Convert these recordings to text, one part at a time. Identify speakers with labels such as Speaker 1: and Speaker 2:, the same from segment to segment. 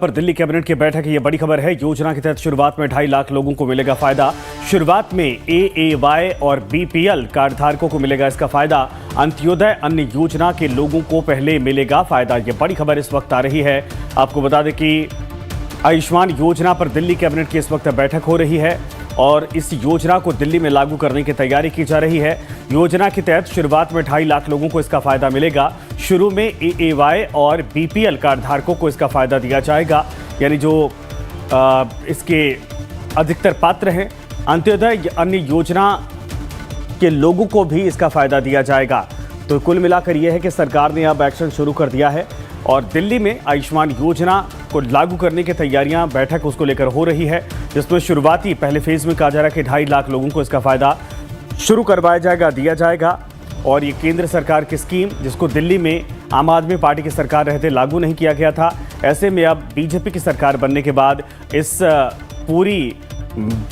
Speaker 1: पर दिल्ली कैबिनेट की बैठक की यह बड़ी खबर है। योजना के तहत शुरुआत में 2.5 लाख लोगों को मिलेगा फायदा। शुरुआत में एएवाय और बीपीएल कार्ड धारकों को मिलेगा इसका फायदा। अंत्योदय अन्य योजना के लोगों को पहले मिलेगा फायदा। यह बड़ी खबर इस वक्त आ रही है। आपको बता दें कि आयुष्मान योजना पर दिल्ली कैबिनेट की इस वक्त बैठक हो रही है और इस योजना को दिल्ली में लागू करने की तैयारी की जा रही है। योजना के तहत शुरुआत में 2.5 लाख लोगों को इसका फायदा मिलेगा। शुरू में एएवाय और बीपीएल कार्ड धारकों को इसका फायदा दिया जाएगा, यानी जो इसके अधिकतर पात्र हैं। अंत्योदय अन्य योजना के लोगों को भी इसका फायदा दिया जाएगा। तो कुल मिलाकर यह है कि सरकार ने अब एक्शन शुरू कर दिया है और दिल्ली में आयुष्मान योजना को लागू करने की तैयारियां, बैठक उसको लेकर हो रही है, जिसमें शुरुआती पहले फेज में कहा जा रहा है कि 2.5 लाख लोगों को इसका फायदा शुरू करवाया जाएगा, दिया जाएगा। और ये केंद्र सरकार की स्कीम, जिसको दिल्ली में आम आदमी पार्टी की सरकार रहते लागू नहीं किया गया था, ऐसे में अब बीजेपी की सरकार बनने के बाद इस पूरी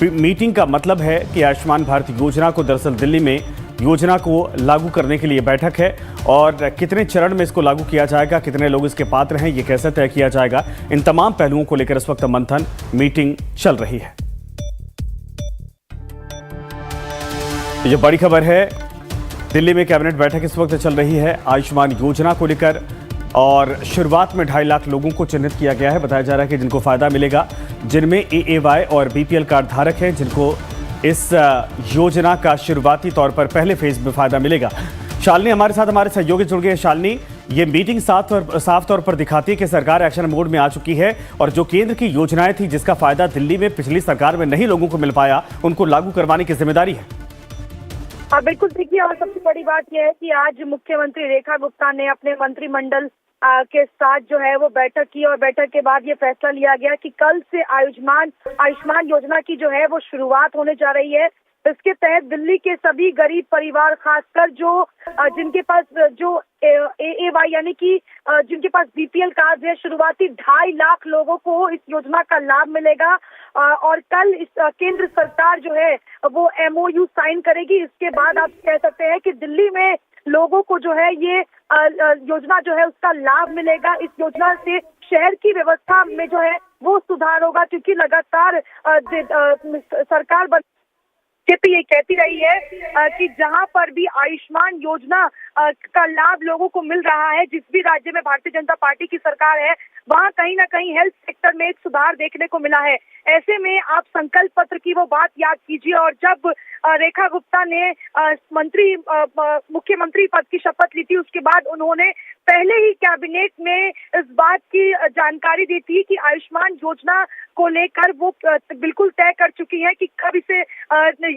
Speaker 1: मीटिंग का मतलब है कि आयुष्मान भारत योजना को दरअसल दिल्ली में योजना को लागू करने के लिए बैठक है और कितने चरण में इसको लागू किया जाएगा, कितने लोग इसके पात्र हैं, ये कैसे तय किया जाएगा, इन तमाम पहलुओं को लेकर इस वक्त मंथन मीटिंग चल रही है। ये बड़ी खबर है। दिल्ली में कैबिनेट बैठक इस वक्त चल रही है आयुष्मान योजना को लेकर और शुरुआत में 2.5 लाख लोगों को चिन्हित किया गया है। बताया जा रहा है कि जिनको फायदा मिलेगा, जिनमें एएवाय और बीपीएल कार्ड धारक हैं, जिनको इस योजना का शुरुआती तौर पर पहले फेज में फायदा मिलेगा। शालिनी हमारे साथ, हमारे सहयोगी जुड़ गए हैं। शालिनी, ये मीटिंग साफ तौर पर दिखाती है कि सरकार एक्शन मोड में आ चुकी है और जो केंद्र की योजनाएं थी, जिसका फायदा दिल्ली में पिछली सरकार में नहीं लोगों को मिल पाया, उनको लागू करवाने की जिम्मेदारी है।
Speaker 2: हाँ बिल्कुल, देखिए, और सबसे बड़ी बात यह है कि आज मुख्यमंत्री रेखा गुप्ता ने अपने मंत्रिमंडल के साथ जो है वो बैठक की और बैठक के बाद ये फैसला लिया गया कि कल से आयुष्मान योजना की जो है वो शुरुआत होने जा रही है। इसके तहत दिल्ली के सभी गरीब परिवार, खासकर जिनके पास जो एएवाय यानी कि जिनके पास बीपीएल कार्ड है, शुरुआती 2.5 लाख लोगों को इस योजना का लाभ मिलेगा। और कल इस केंद्र सरकार जो है वो एमओयू साइन करेगी। इसके बाद आप कह सकते हैं कि दिल्ली में लोगों को जो है ये योजना जो है उसका लाभ मिलेगा। इस योजना से शहर की व्यवस्था में जो है वो सुधार होगा, क्योंकि लगातार सरकार ये कहती रही है कि जहां पर भी आयुष्मान योजना का लाभ लोगों को मिल रहा है, जिस भी राज्य में भारतीय जनता पार्टी की सरकार है, वहां कहीं ना कहीं हेल्थ सेक्टर में एक सुधार देखने को मिला है। ऐसे में आप संकल्प पत्र की वो बात याद कीजिए, और जब रेखा गुप्ता ने मुख्यमंत्री पद की शपथ ली थी, उसके बाद उन्होंने पहले ही कैबिनेट में इस बात की जानकारी दी थी कि आयुष्मान योजना को लेकर वो बिल्कुल तय कर चुकी है कि कब इसे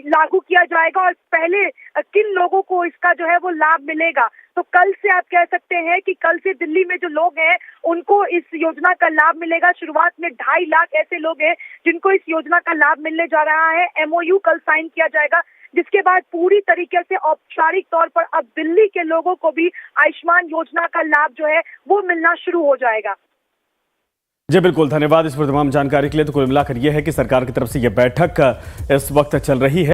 Speaker 2: लागू किया जाएगा और पहले किन लोगों को इसका जो है वो लाभ मिलेगा। तो कल से आप कह सकते हैं कि कल से दिल्ली में जो लोग हैं उनको इस योजना का लाभ मिलेगा। शुरुआत में 2.5 लाख ऐसे लोग हैं जिनको इस योजना का लाभ मिलने जा रहा है। एमओयू कल साइन किया जाएगा, जिसके बाद पूरी तरीके से औपचारिक तौर पर अब दिल्ली के लोगों को भी आयुष्मान योजना का लाभ जो है वो मिलना शुरू हो जाएगा।
Speaker 1: जी बिल्कुल, धन्यवाद इस पर तमाम जानकारी के लिए। तो कुल मिलाकर यह है कि सरकार की तरफ से यह बैठक इस वक्त चल रही है।